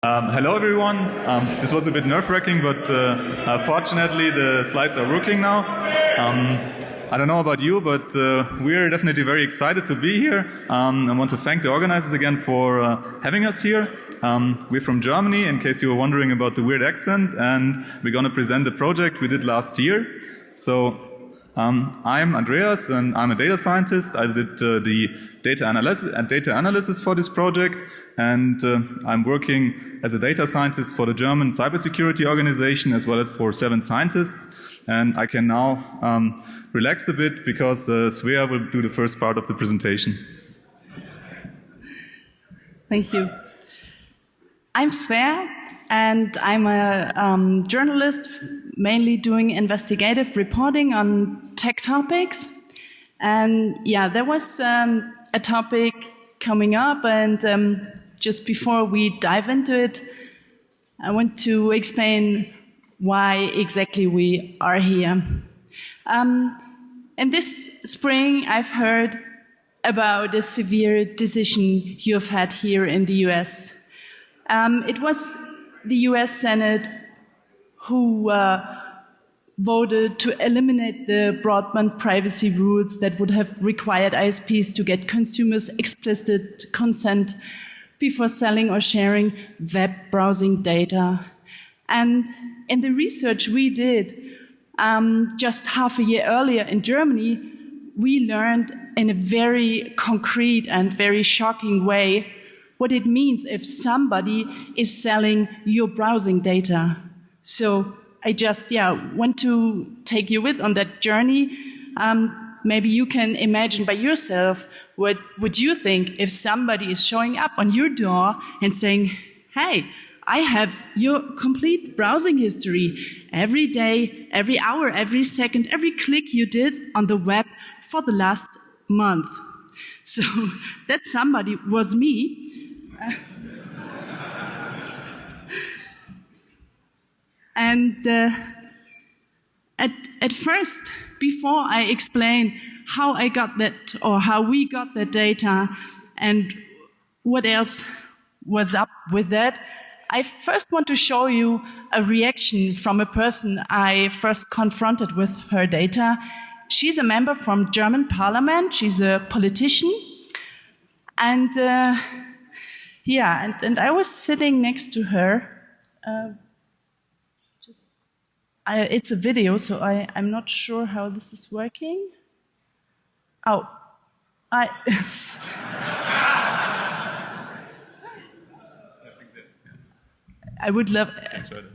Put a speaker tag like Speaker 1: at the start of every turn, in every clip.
Speaker 1: Hello everyone. This was a bit nerve-wracking, but fortunately the slides are working now. I don't know about you, but we're definitely very excited to be here. I want to thank the organizers again for having us here. We're from Germany, in case you were wondering about the weird accent, and we're going to present the project we did last year. So I'm Andreas, and I'm a data scientist. I did the data analysis for this project, and I'm working as a data scientist for the German cybersecurity organization as well as for 7 scientists. And I can now relax a bit because Svea will do the first part of the presentation.
Speaker 2: Thank you. I'm Svea, and I'm a journalist mainly doing investigative reporting on tech topics. And yeah, there was a topic coming up, and just before we dive into it, I want to explain why exactly we are here. And this spring, I've heard about a severe decision you've had here in the US. It was the US Senate who voted to eliminate the broadband privacy rules that would have required ISPs to get consumers' explicit consent before selling or sharing web browsing data. And in the research we did just half a year earlier in Germany, we learned in a very concrete and very shocking way what it means if somebody is selling your browsing data. So I just want to take you with on that journey. Maybe you can imagine by yourself what would you think if somebody is showing up on your door and saying, hey, I have your complete browsing history every day, every hour, every second, every click you did on the web for the last month. So that somebody was me. And at first, before I explain how I got that, or how we got that data, and what else was up with that, I first want to show you a reaction from a person I first confronted with her data. She's a member from German parliament. She's a politician. And and I was sitting next to her. It's a video, so I'm not sure how this is working. Oh, I would love.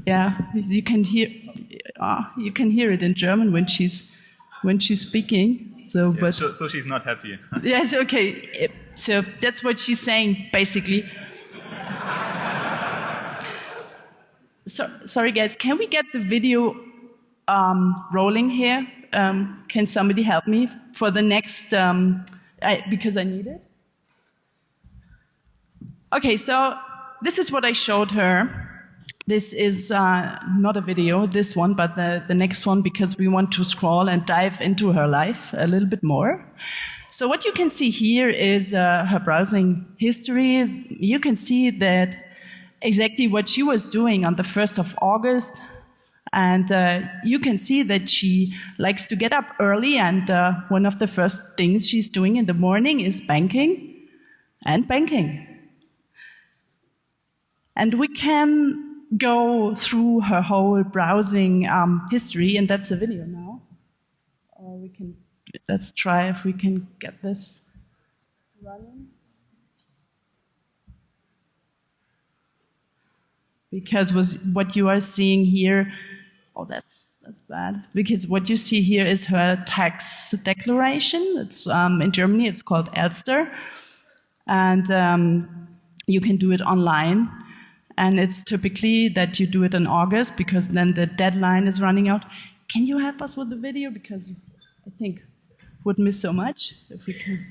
Speaker 2: Yeah, you can hear it in German when she's speaking. So,
Speaker 1: yeah, so she's not happy.
Speaker 2: Yes, okay. So that's what she's saying, basically. So, sorry, guys. Can we get the video rolling here? Can somebody help me for the next? Because I need it. Okay, so this is what I showed her. This is not a video, this one, but the next one, because we want to scroll and dive into her life a little bit more. So what you can see here is her browsing history. You can see that exactly what she was doing on the 1st of August. And you can see that she likes to get up early, and one of the first things she's doing in the morning is banking and banking. And we can go through her whole browsing history, and that's a video now. Or let's try if we can get this running. Because what you are seeing here, that's bad. Because what you see here is her tax declaration. It's in Germany, it's called Elster, and you can do it online. And it's typically that you do it in August, because then the deadline is running out. Can you help us with the video? Because I think would miss so much if we can.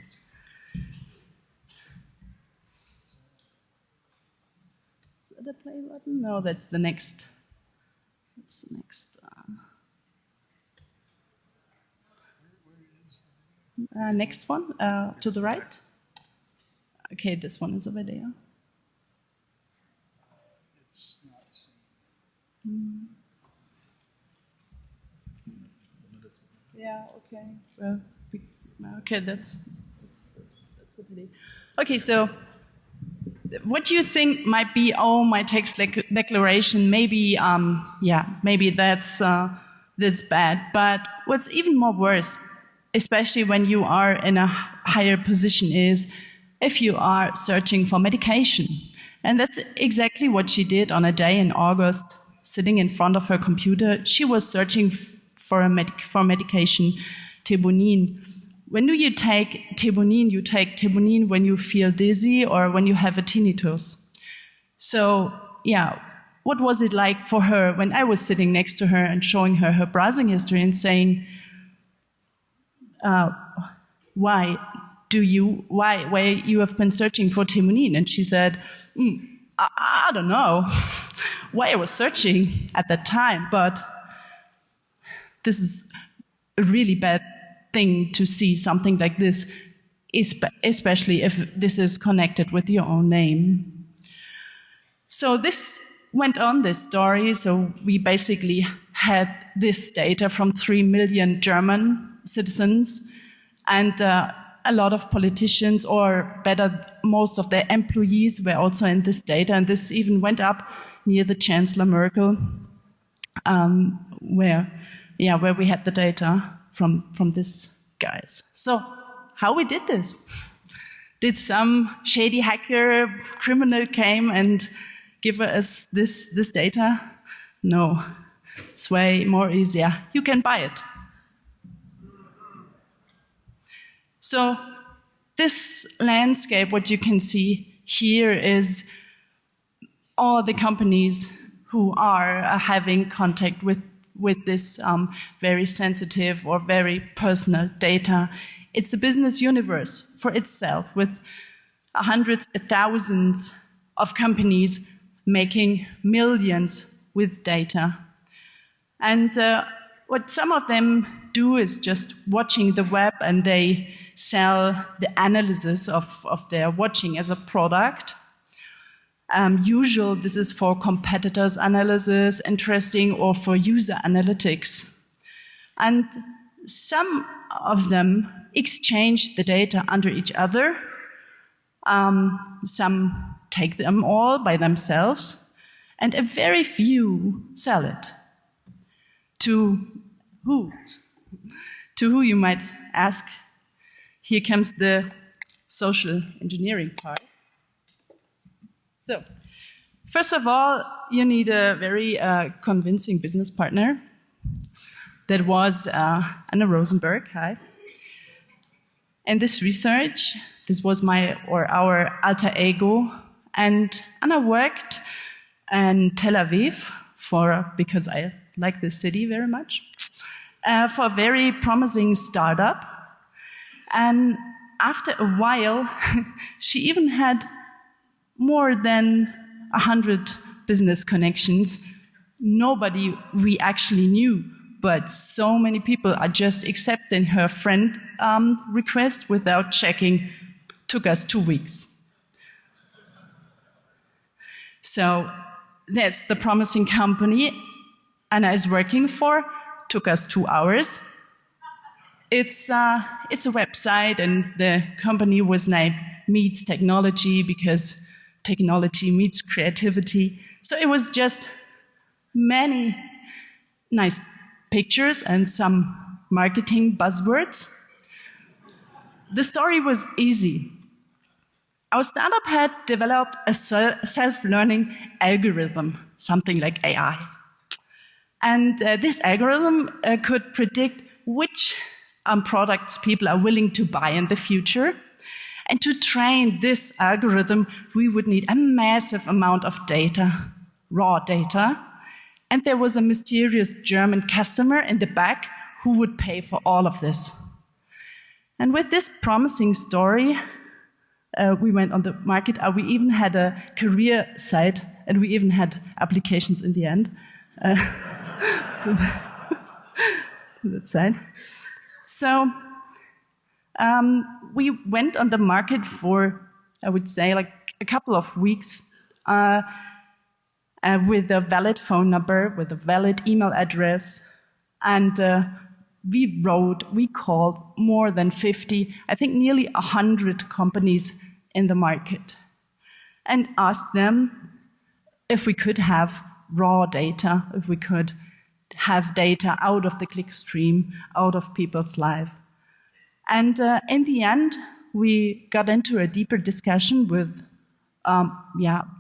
Speaker 2: Is that a play button? No, that's the next. That's the next. Next one, to the right. Okay, this one is a video. Yeah, okay. Well, okay, that's a pity. Okay, so what do you think might be, oh, my text declaration, maybe, yeah, maybe that's bad. But what's even more worse, especially when you are in a higher position, is if you are searching for medication. And that's exactly what she did on a day in August, sitting in front of her computer. She was searching for medication, Thebunin. When do you take Thebunin? You take Thebunin when you feel dizzy or when you have a tinnitus. So, yeah, what was it like for her when I was sitting next to her and showing her her browsing history and saying, why you have been searching for Thebunin? And she said, I don't know why I was searching at that time, but this is a really bad thing to see something like this, especially if this is connected with your own name. So this went on, this story. So we basically had this data from 3 million German citizens, and a lot of politicians, or better, most of their employees were also in this data, and this even went up near the Chancellor Merkel, where we had the data from these guys. So how we did this? Did some shady hacker criminal came and give us this data? No, it's way more easier. You can buy it. So this landscape, what you can see here, is all the companies who are having contact with this very sensitive or very personal data. It's a business universe for itself, with hundreds of thousands of companies making millions with data. And what some of them do is just watching the web, and they sell the analysis of their watching as a product. This is for competitors analysis, interesting, or for user analytics. And some of them exchange the data under each other. Some take them all by themselves, and a very few sell it. To who? To who, you might ask? Here comes the social engineering part. So, first of all, you need a very convincing business partner. That was Anna Rosenberg. Hi. And this research, this was our alter ego. And Anna worked in Tel Aviv because I like this city very much, for a very promising startup. And after a while, she even had more than 100 business connections. Nobody we actually knew, but so many people are just accepting her friend request without checking. Took us 2 weeks. So that's the promising company Anna is working for. Took us 2 hours. It's a website, and the company was named Meets Technology, because technology meets creativity. So it was just many nice pictures and some marketing buzzwords. The story was easy. Our startup had developed a self-learning algorithm, something like AI. And this algorithm could predict which products people are willing to buy in the future. And to train this algorithm, we would need a massive amount of data, raw data. And there was a mysterious German customer in the back who would pay for all of this. And with this promising story, we went on the market. We even had a career site, and we even had applications in the end to that side. So we went on the market for, I would say, like a couple of weeks. with a valid phone number, with a valid email address. And we called more than 50, I think nearly 100 companies in the market, and asked them if we could have raw data, if we could have data out of the clickstream, out of people's life. And in the end, we got into a deeper discussion with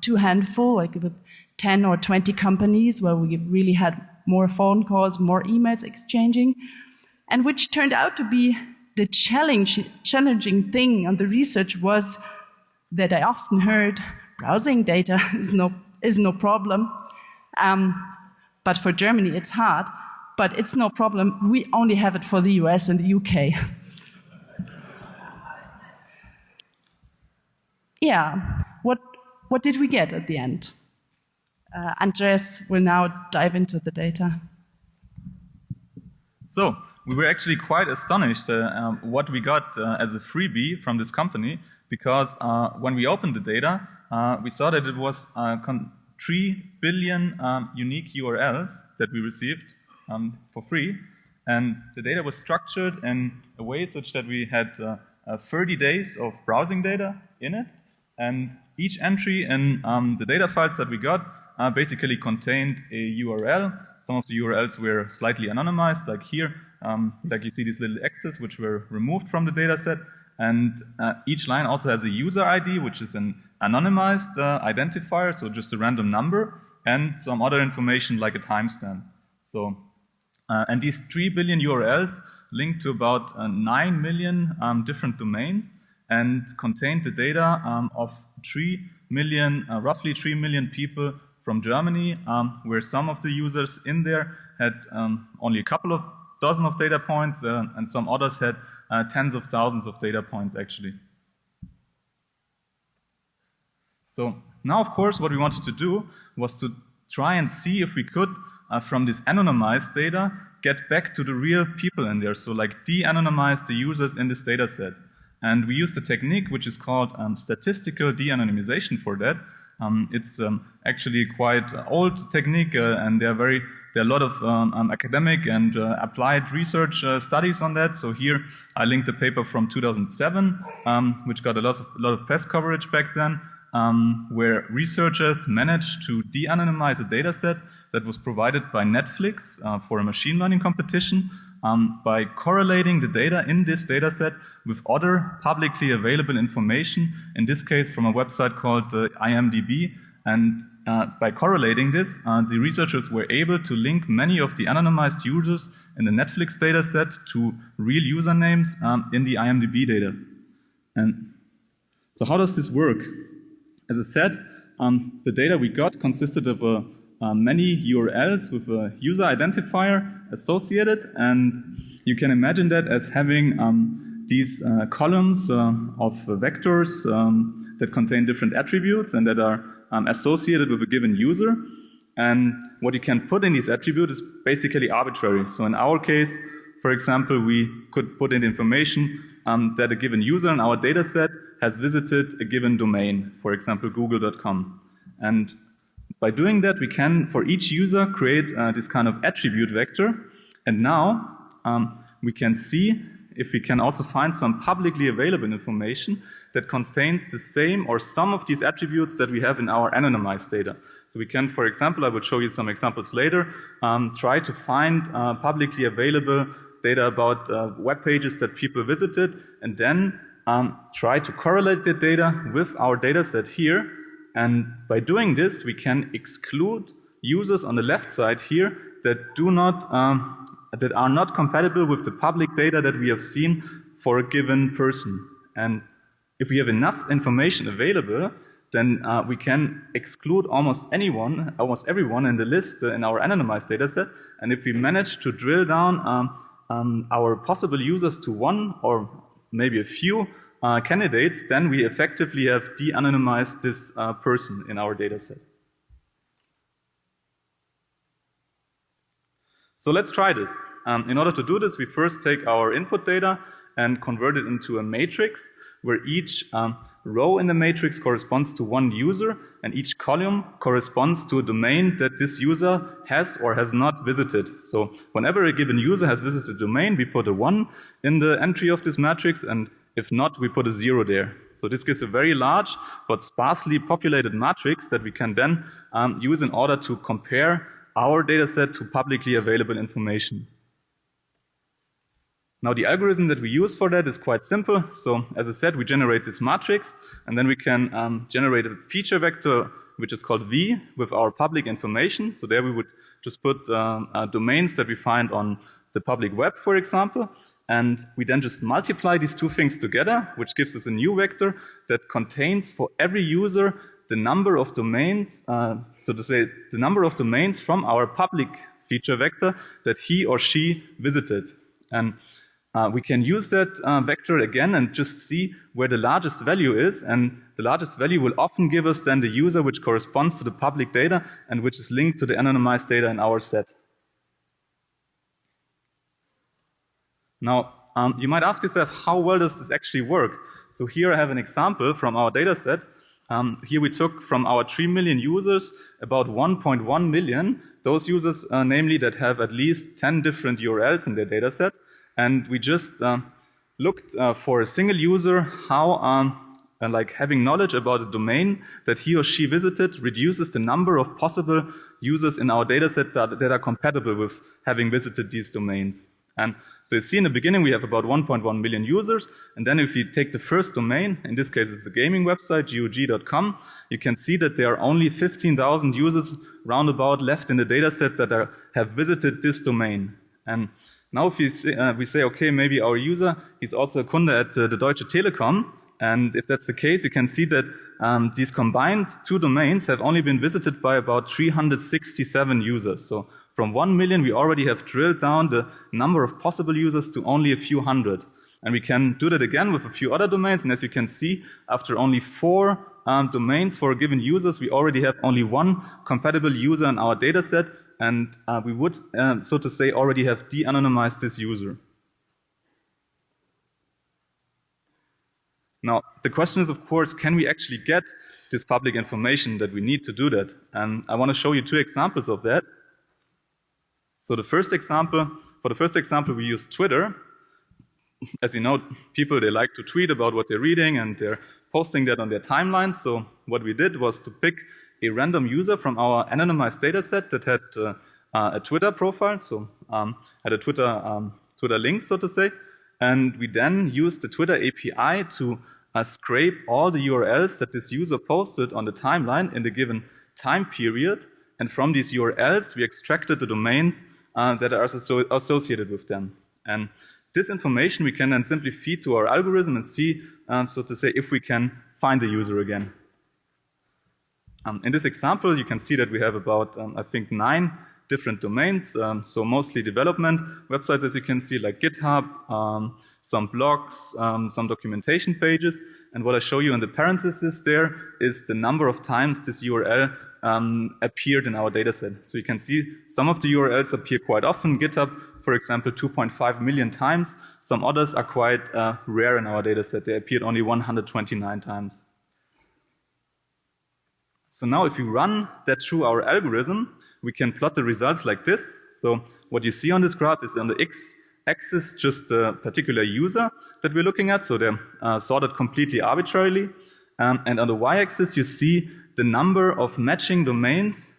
Speaker 2: two handful, like with 10 or 20 companies, where we really had more phone calls, more emails exchanging, and which turned out to be the challenging thing on the research was that I often heard browsing data is no problem, but for Germany it's hard, but it's no problem. We only have it for the US and the UK. Yeah, what did we get at the end? Andreas will now dive into the data.
Speaker 1: So, we were actually quite astonished what we got as a freebie from this company, because when we opened the data, we saw that it was 3 billion unique URLs that we received for free. And the data was structured in a way such that we had 30 days of browsing data in it. And each entry in the data files that we got basically contained a URL. Some of the URLs were slightly anonymized, like here. Like you see these little X's which were removed from the data set. And each line also has a user ID, which is an anonymized identifier, so just a random number, and some other information like a timestamp. So, and these 3 billion URLs linked to about 9 million different domains and contained the data of 3 million, roughly 3 million people from Germany, where some of the users in there had only a couple of dozen of data points, and some others had tens of thousands of data points actually. So now, of course, what we wanted to do was to try and see if we could, from this anonymized data, get back to the real people in there. So like de-anonymize the users in this data set. And we used a technique which is called statistical de-anonymization for that. It's actually quite an old technique, and there are a lot of academic and applied research studies on that. So here I linked a paper from 2007, which got a lot of press coverage back then, where researchers managed to de-anonymize a data set that was provided by Netflix for a machine learning competition by correlating the data in this data set with other publicly available information, in this case from a website called IMDb. And by correlating this, the researchers were able to link many of the anonymized users in the Netflix data set to real usernames in the IMDb data. And so how does this work? As I said, the data we got consisted of many URLs with a user identifier associated, and you can imagine that as having these columns of vectors that contain different attributes and that are associated with a given user. And what you can put in these attributes is basically arbitrary. So in our case, for example, we could put in information that a given user in our data set has visited a given domain, for example, google.com. And by doing that, we can, for each user, create this kind of attribute vector. And now we can see if we can also find some publicly available information that contains the same or some of these attributes that we have in our anonymized data. So we can, for example, I will show you some examples later, try to find publicly available data about web pages that people visited, and then try to correlate the data with our data set here. And by doing this, we can exclude users on the left side here that do not, that are not compatible with the public data that we have seen for a given person. And if we have enough information available, then we can exclude almost everyone in the list in our anonymized data set. And if we manage to drill down our possible users to one or maybe a few candidates, then we effectively have de-anonymized this person in our data set. So let's try this. In order to do this, we first take our input data and convert it into a matrix where each row in the matrix corresponds to one user, and each column corresponds to a domain that this user has or has not visited. So whenever a given user has visited a domain, we put a 1 in the entry of this matrix, and if not, we put a 0 there. So this gives a very large but sparsely populated matrix that we can then use in order to compare our dataset to publicly available information. Now the algorithm that we use for that is quite simple. So as I said, we generate this matrix, and then we can generate a feature vector which is called V with our public information. So there we would just put domains that we find on the public web, for example, and we then just multiply these two things together, which gives us a new vector that contains for every user the number of domains, so to say, the number of domains from our public feature vector that he or she visited. And we can use that vector again and just see where the largest value is, and the largest value will often give us then the user which corresponds to the public data and which is linked to the anonymized data in our set. Now, you might ask yourself, how well does this actually work? So here I have an example from our data set. Here we took from our 3 million users about 1.1 million, those users namely that have at least 10 different URLs in their data set. And we just looked for a single user how like having knowledge about a domain that he or she visited reduces the number of possible users in our dataset that are compatible with having visited these domains. And so you see in the beginning we have about 1.1 million users, and then if you take the first domain, in this case it's a gaming website, GOG.com, you can see that there are only 15,000 users roundabout left in the dataset that have visited this domain. And now if we say, okay, maybe our user is also a Kunde at the Deutsche Telekom, and if that's the case, you can see that these combined two domains have only been visited by about 367 users. So from 1 million, we already have drilled down the number of possible users to only a few hundred. And we can do that again with a few other domains, and as you can see, after only 4 domains for a given users, we already have only 1 compatible user in our dataset, and we would, so to say, already have de-anonymized this user. Now, the question is, of course, can we actually get this public information that we need to do that? And I want to show you 2 examples of that. So for the first example, we use Twitter. As you know, people, they like to tweet about what they're reading, and they're posting that on their timelines. So what we did was to pick a random user from our anonymized dataset that had a Twitter profile, so had a Twitter link, so to say, and we then used the Twitter API to scrape all the URLs that this user posted on the timeline in the given time period, and from these URLs we extracted the domains that are associated with them. And this information we can then simply feed to our algorithm and see, so to say, if we can find the user again. In this example, you can see that we have about, I think, 9 different domains, so mostly development websites, as you can see, like GitHub, some blogs, some documentation pages, and what I show you in the parentheses there is the number of times this URL appeared in our dataset. So you can see some of the URLs appear quite often. GitHub, for example, 2.5 million times. Some others are quite rare in our dataset. They appeared only 129 times. So now if we run that through our algorithm, we can plot the results like this. So what you see on this graph is on the x-axis just a particular user that we're looking at. So they're sorted completely arbitrarily. And on the y-axis, you see the number of matching domains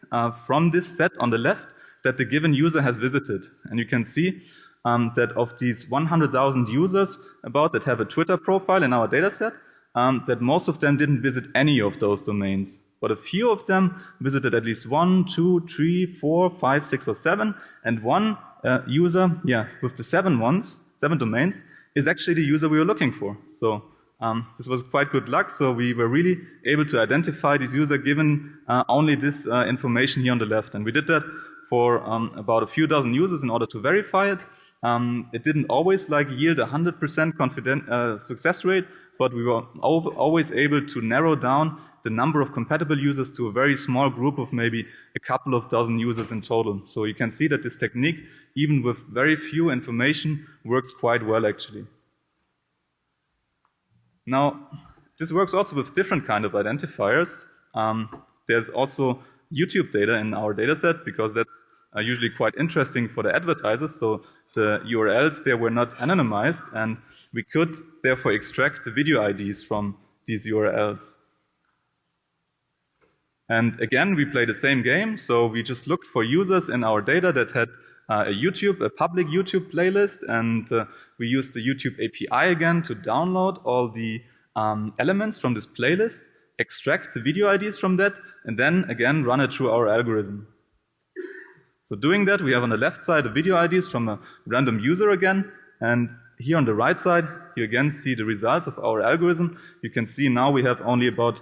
Speaker 1: from this set on the left that the given user has visited. And you can see that of these 100,000 users about that have a Twitter profile in our dataset, that most of them didn't visit any of those domains. But a few of them visited at least 1, 2, 3, 4, 5, 6, or 7, and one user, with the 7 domains, is actually the user we were looking for. So this was quite good luck. So we were really able to identify this user given only this information here on the left. And we did that for about a few dozen users in order to verify it. It didn't always yield 100% success rate, but we were always able to narrow down the number of compatible users to a very small group of maybe a couple of dozen users in total. So you can see that this technique, even with very few information, works quite well actually. Now, this works also with different kind of identifiers. There's also YouTube data in our dataset because that's usually quite interesting for the advertisers. So the URLs there were not anonymized, and we could therefore extract the video IDs from these URLs. And again, we play the same game. So we just looked for users in our data that had a public YouTube playlist, and we used the YouTube API again to download all the elements from this playlist, extract the video IDs from that, and then again run it through our algorithm. So doing that, we have on the left side the video IDs from a random user again, and here on the right side, you again see the results of our algorithm. You can see now we have only about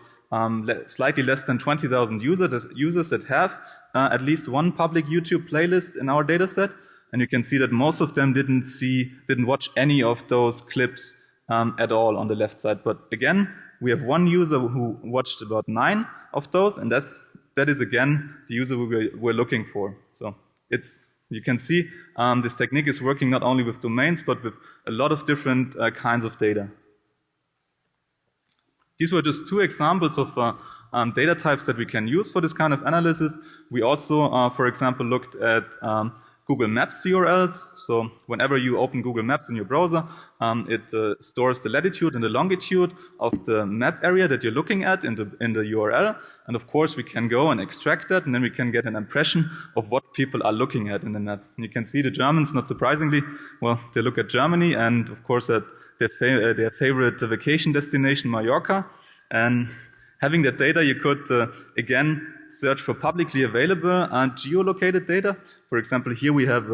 Speaker 1: slightly less than 20,000 users that have at least one public YouTube playlist in our dataset, and you can see that most of them didn't watch any of those clips at all on the left side. But again, we have one user who watched about 9 of those, and that is again the user we're looking for. So you can see this technique is working not only with domains, but with a lot of different kinds of data. These were just 2 examples of data types that we can use for this kind of analysis. We also, for example, looked at Google Maps URLs. So whenever you open Google Maps in your browser, it stores the latitude and the longitude of the map area that you're looking at in the URL. And of course, we can go and extract that, and then we can get an impression of what people are looking at in the map. And you can see the Germans, not surprisingly, well, they look at Germany, and of course at their favorite vacation destination, Mallorca. And having that data, you could, again, search for publicly available geolocated data. For example, here we have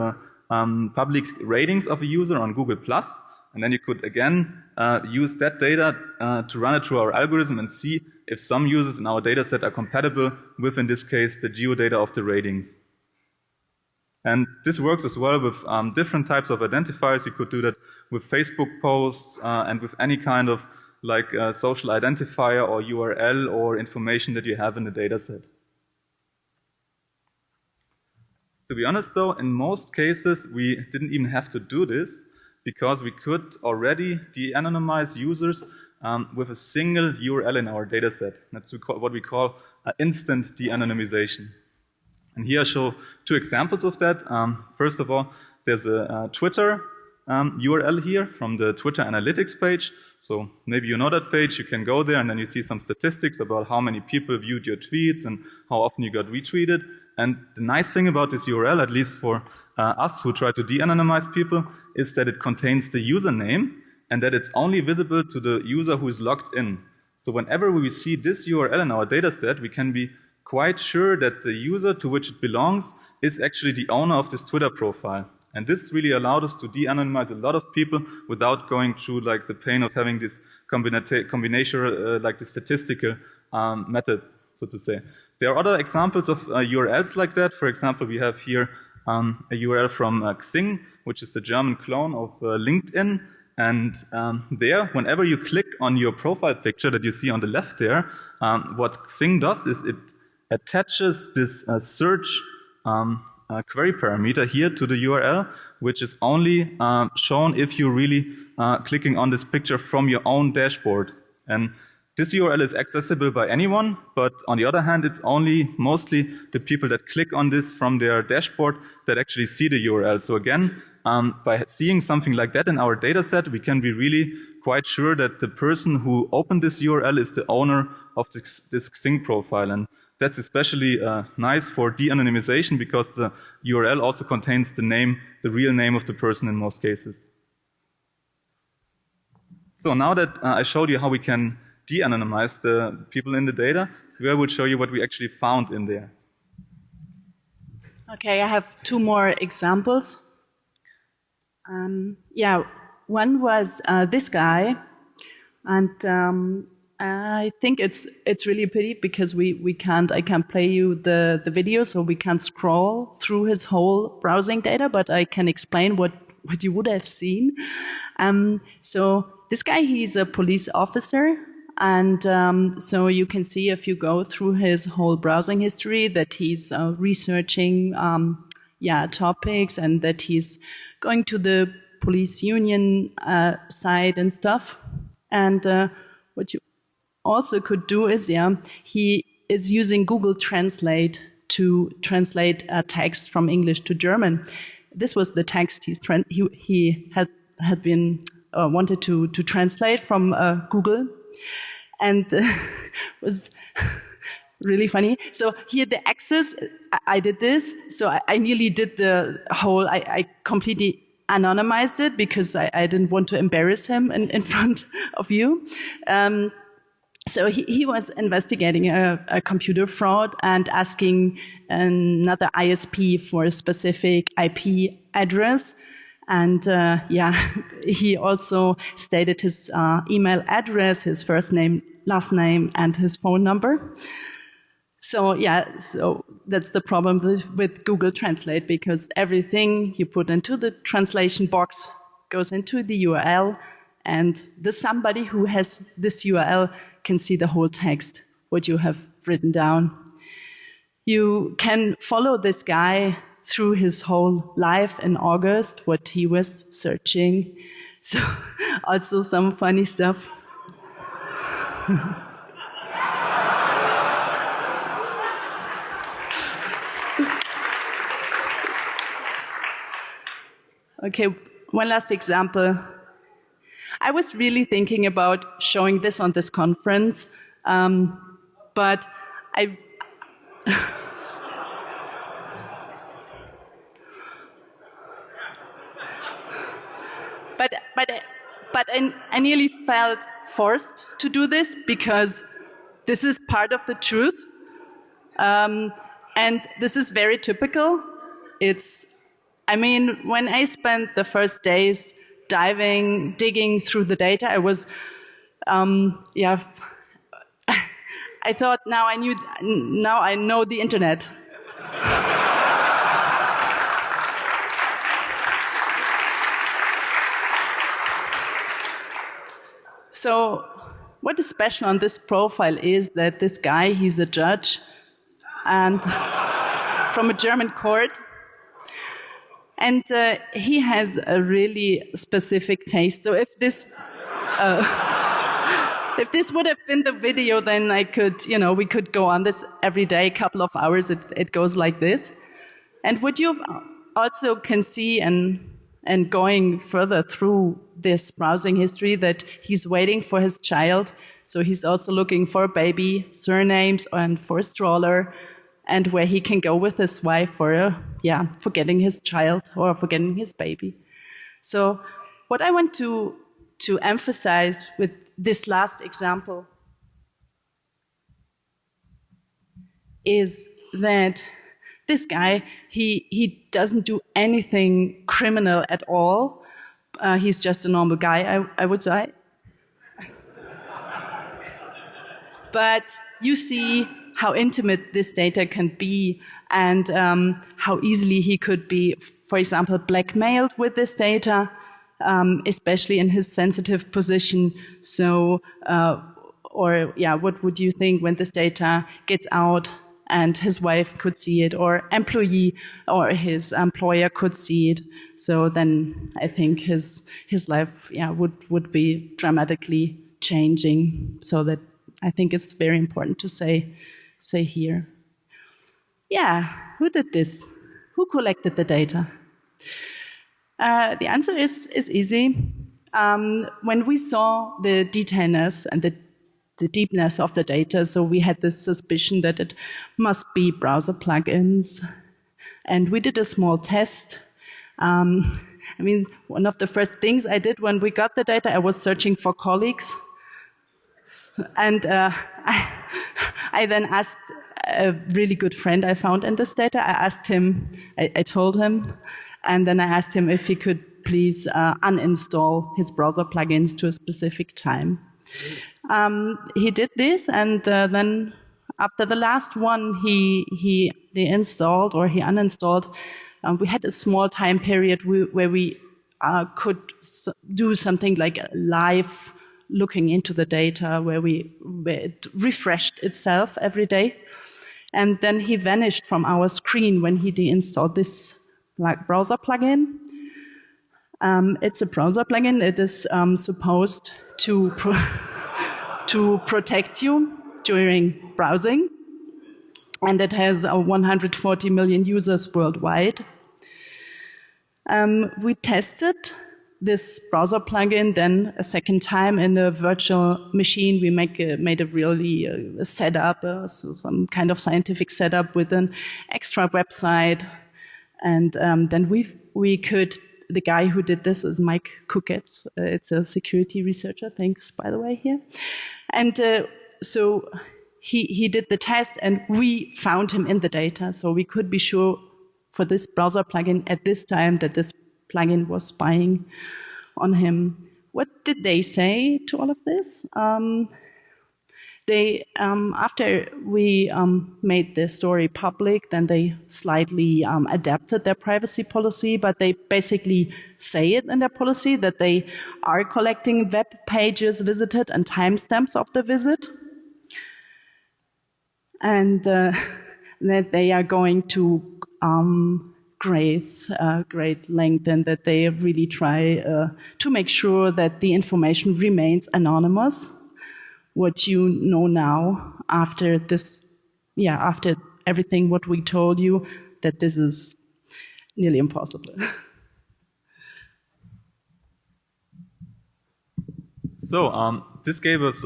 Speaker 1: public ratings of a user on Google+, and then you could, again, use that data to run it through our algorithm and see if some users in our dataset are compatible with, in this case, the geodata of the ratings. And this works as well with different types of identifiers. You could do that with Facebook posts and with any kind of like social identifier or URL or information that you have in the dataset. To be honest though, in most cases we didn't even have to do this because we could already de-anonymize users with a single URL in our dataset. That's what we call instant de-anonymization. And here I show 2 examples of that. First of all, there's a Twitter URL here from the Twitter analytics page. So maybe you know that page, you can go there and then you see some statistics about how many people viewed your tweets and how often you got retweeted. And the nice thing about this URL, at least for us who try to de-anonymize people, is that it contains the username and that it's only visible to the user who is logged in. So whenever we see this URL in our dataset, we can be quite sure that the user to which it belongs is actually the owner of this Twitter profile. And this really allowed us to de-anonymize a lot of people without going through like the pain of having this combination, like the statistical method, so to say. There are other examples of URLs like that. For example, we have here a URL from Xing, which is the German clone of LinkedIn. And there, whenever you click on your profile picture that you see on the left there, what Xing does is it attaches this search query parameter here to the URL, which is only shown if you're really clicking on this picture from your own dashboard. And this URL is accessible by anyone, but on the other hand, it's only mostly the people that click on this from their dashboard that actually see the URL. So again, by seeing something like that in our dataset, we can be really quite sure that the person who opened this URL is the owner of this Xing profile. And that's especially nice for de-anonymization because the URL also contains the real name of the person in most cases. So now that I showed you how we can de-anonymize the people in the data, so I will show you what we actually found in there.
Speaker 2: Okay, I have 2 more examples. Yeah, one was this guy, and I think it's really a pity because I can't play you the video, so we can't scroll through his whole browsing data, but I can explain what you would have seen. So this guy, he's a police officer, and so you can see if you go through his whole browsing history that he's researching topics, and that he's going to the police union site and stuff. And what you also could do is, he is using Google Translate to translate a text from English to German. This was the text he had been wanted to translate from Google, and was really funny. So he had the access. I did this. So I nearly did the whole. I completely anonymized it because I didn't want to embarrass him in front of you. So he was investigating a computer fraud and asking another ISP for a specific IP address. And he also stated his email address, his first name, last name, and his phone number. So that's the problem with Google Translate, because everything you put into the translation box goes into the URL, and somebody who has this URL can see the whole text, what you have written down. You can follow this guy through his whole life in August, what he was searching. So also some funny stuff. Okay, one last example. I was really thinking about showing this on this conference, but I I nearly felt forced to do this because this is part of the truth, and this is very typical. When I spent the first days digging through the data, I was, I thought now I know the internet. So what is special on this profile is that this guy, he's a judge and from a German court. And he has a really specific taste. So if this would have been the video, then we could go on this every day, couple of hours. It goes like this. And what you also can see, and going further through this browsing history, that he's waiting for his child. So he's also looking for baby surnames and for a stroller, and where he can go with his wife for getting his child or for getting his baby. So what I want to emphasize with this last example is that this guy, he doesn't do anything criminal at all. He's just a normal guy, I would say. But you see how intimate this data can be, and how easily he could be, for example, blackmailed with this data, especially in his sensitive position. So, what would you think when this data gets out and his wife could see it, or employee or his employer could see it? So then I think his life would be dramatically changing. So that I think it's very important to say here. Yeah, who did this? Who collected the data? The answer is easy. When we saw the detailness and the deepness of the data, so we had this suspicion that it must be browser plugins. And we did a small test. One of the first things I did when we got the data, I was searching for colleagues. And I then asked a really good friend I found in this data. I asked him, I told him, and then I asked him if he could please uninstall his browser plugins to a specific time. He did this, and then after the last one he deinstalled or he uninstalled, we had a small time period where we could do something like live looking into the data, where it refreshed itself every day. And then he vanished from our screen when he deinstalled this browser plugin. It's a browser plugin. It is supposed to to protect you during browsing. And it has 140 million users worldwide. We tested this browser plugin then a second time in a virtual machine. We made a really setup, some kind of scientific setup with an extra website. And then we could, the guy who did this is Mike Cooketts. It's a security researcher, thanks, by the way, here. And so he did the test, and we found him in the data. So we could be sure for this browser plugin at this time that this plugin was spying on him. What did they say to all of this? After we made the story public, then they slightly adapted their privacy policy, but they basically say it in their policy that they are collecting web pages visited and timestamps of the visit, and that they are going to great length, and that they really try to make sure that the information remains anonymous. What you know now after this, after everything what we told you, that this is nearly impossible.
Speaker 1: So this gave us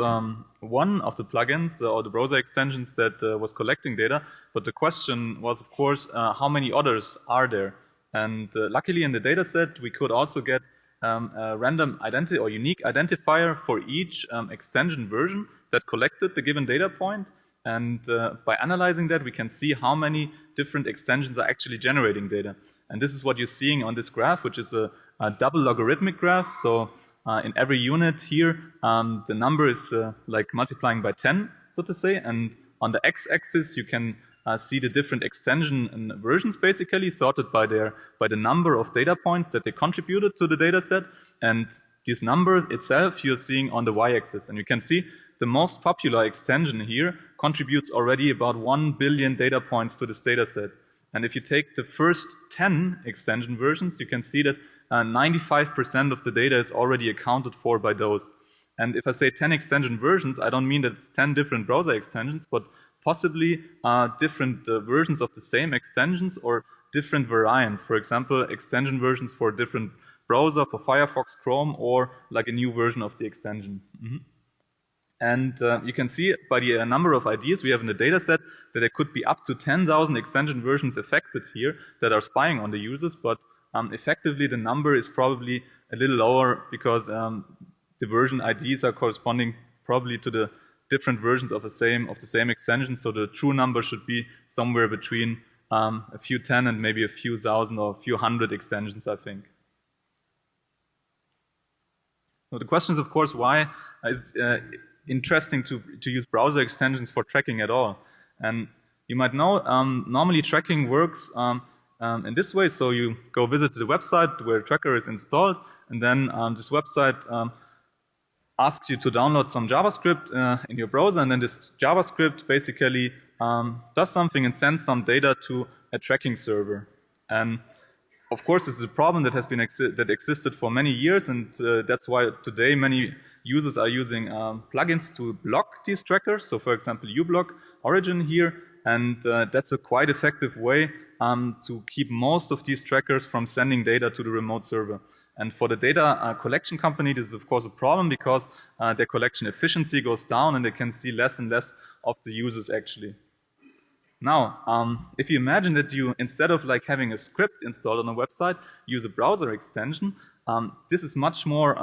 Speaker 1: one of the plugins or the browser extensions that was collecting data, but the question was, of course, how many others are there? And luckily in the data set, we could also get a random or unique identifier for each extension version that collected the given data point. And by analyzing that, we can see how many different extensions are actually generating data. And this is what you're seeing on this graph, which is a double logarithmic graph. So in every unit here, the number is like multiplying by 10, so to say. And on the x-axis, you can see the different extension versions basically sorted by the number of data points that they contributed to the data set. And this number itself you're seeing on the y-axis. And you can see the most popular extension here contributes already about 1 billion data points to this data set. And if you take the first 10 extension versions, you can see that 95% of the data is already accounted for by those. And if I say 10 extension versions, I don't mean that it's 10 different browser extensions, but possibly different versions of the same extensions or different variants. For example, extension versions for different browser, for Firefox, Chrome, or like a new version of the extension. And you can see by the number of IDs we have in the data set that there could be up to 10,000 extension versions affected here that are spying on the users, but effectively the number is probably a little lower because the version IDs are corresponding probably to the different versions of the same extension, so the true number should be somewhere between a few 10 and maybe a few thousand or a few hundred extensions, I think. So the question is, of course, why is interesting to use browser extensions for tracking at all? And you might know normally tracking works in this way. So you go visit the website where the tracker is installed, and then this website asks you to download some JavaScript in your browser, and then this JavaScript basically does something and sends some data to a tracking server. And of course, this is a problem that has been that existed for many years, and that's why today many users are using plugins to block these trackers. So, for example, uBlock Origin here, and that's a quite effective way to keep most of these trackers from sending data to the remote server. And for the data collection company, this is of course a problem because their collection efficiency goes down and they can see less and less of the users actually. Now, if you imagine that you, instead of like having a script installed on a website, use a browser extension, this is much more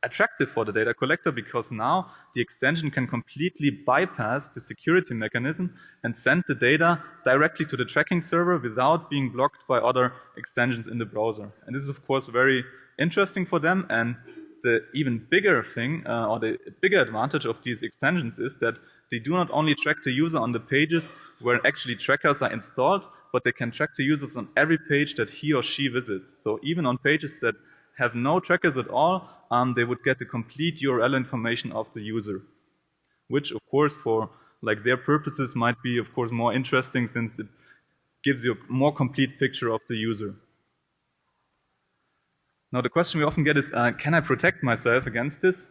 Speaker 1: attractive for the data collector because now the extension can completely bypass the security mechanism and send the data directly to the tracking server without being blocked by other extensions in the browser. And this is of course very interesting for them, and the even bigger thing or the bigger advantage of these extensions is that they do not only track the user on the pages where actually trackers are installed, but they can track the users on every page that he or she visits. So even on pages that have no trackers at all, they would get the complete URL information of the user, which of course for like their purposes might be of course more interesting since it gives you a more complete picture of the user. Now the question we often get is, can I protect myself against this?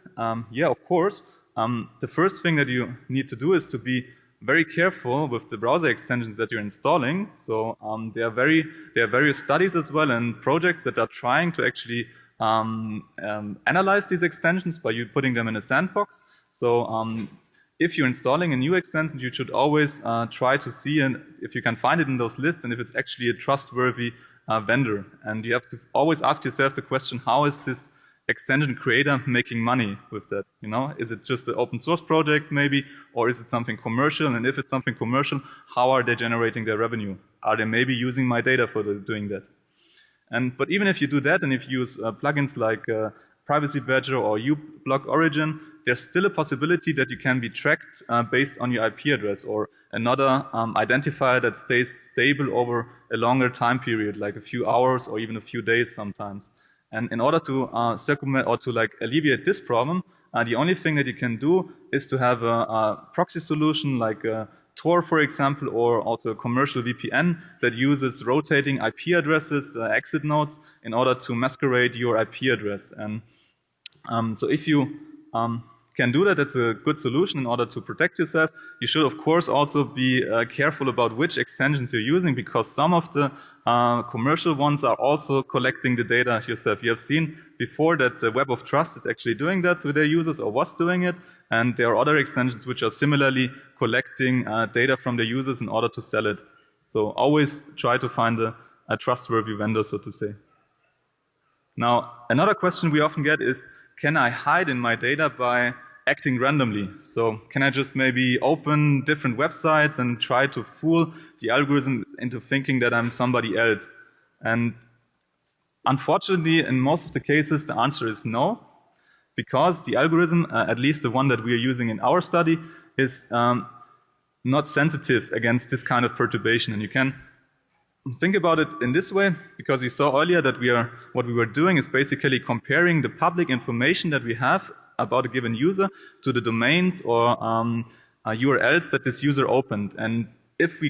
Speaker 1: Yeah, of course. the first thing that you need to do is to be very careful with the browser extensions that you're installing. So there are various studies as well and projects that are trying to actually analyze these extensions by you putting them in a sandbox. So if you're installing a new extension, you should always try to see if you can find it in those lists and if it's actually a trustworthy vendor. And you have to always ask yourself the question, how is this extension creator making money with that? You know, is it just an open source project maybe, or is it something commercial? And if it's something commercial, how are they generating their revenue? Are they maybe using my data for doing that? But even if you do that, and if you use plugins like Privacy Badger or uBlock Origin, there's still a possibility that you can be tracked based on your IP address or another identifier that stays stable over a longer time period, like a few hours or even a few days sometimes. And in order to circumvent or to like alleviate this problem, the only thing that you can do is to have a proxy solution like Tor, for example, or also a commercial VPN that uses rotating IP addresses, exit nodes, in order to masquerade your IP address. And so if you can do that, that's a good solution in order to protect yourself. You should, of course, also be careful about which extensions you're using, because some of the commercial ones are also collecting the data yourself. You have seen before that the Web of Trust is actually doing that with their users, or was doing it, and there are other extensions which are similarly collecting data from the users in order to sell it. So always try to find a trustworthy vendor, so to say. Now, another question we often get is, can I hide in my data by acting randomly? So can I just maybe open different websites and try to fool the algorithm into thinking that I'm somebody else? And unfortunately, in most of the cases, the answer is no, because the algorithm, at least the one that we are using in our study, is not sensitive against this kind of perturbation. And you can think about it in this way, because you saw earlier that what we were doing is basically comparing the public information that we have about a given user to the domains or URLs that this user opened. And if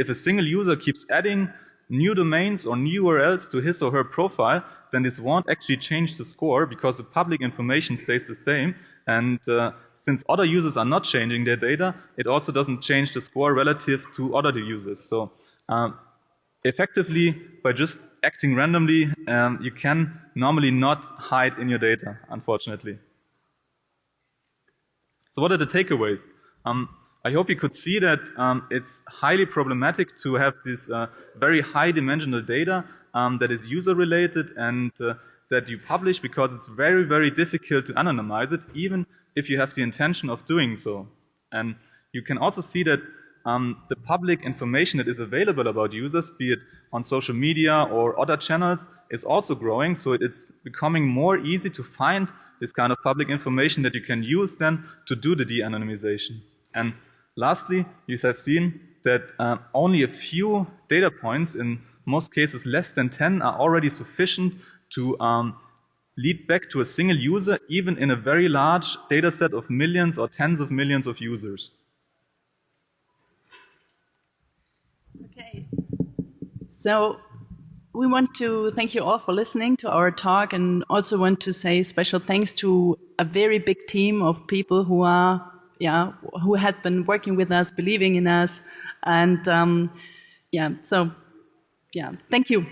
Speaker 1: a single user keeps adding new domains or new URLs to his or her profile, then this won't actually change the score, because the public information stays the same. And since other users are not changing their data, it also doesn't change the score relative to other users. So effectively, by just acting randomly, you can normally not hide in your data, unfortunately. So what are the takeaways? I hope you could see that it's highly problematic to have this very high-dimensional data that is user-related and that you publish, because it's very, very difficult to anonymize it, even if you have the intention of doing so. And you can also see that the public information that is available about users, be it on social media or other channels, is also growing. So it's becoming more easy to find this kind of public information that you can use then to do the de-anonymization. And lastly, you have seen that only a few data points, in most cases less than 10, are already sufficient to lead back to a single user, even in a very large data set of millions or tens of millions of users.
Speaker 2: Okay. So we want to thank you all for listening to our talk, and also want to say special thanks to a very big team of people who had been working with us, believing in us, and thank you.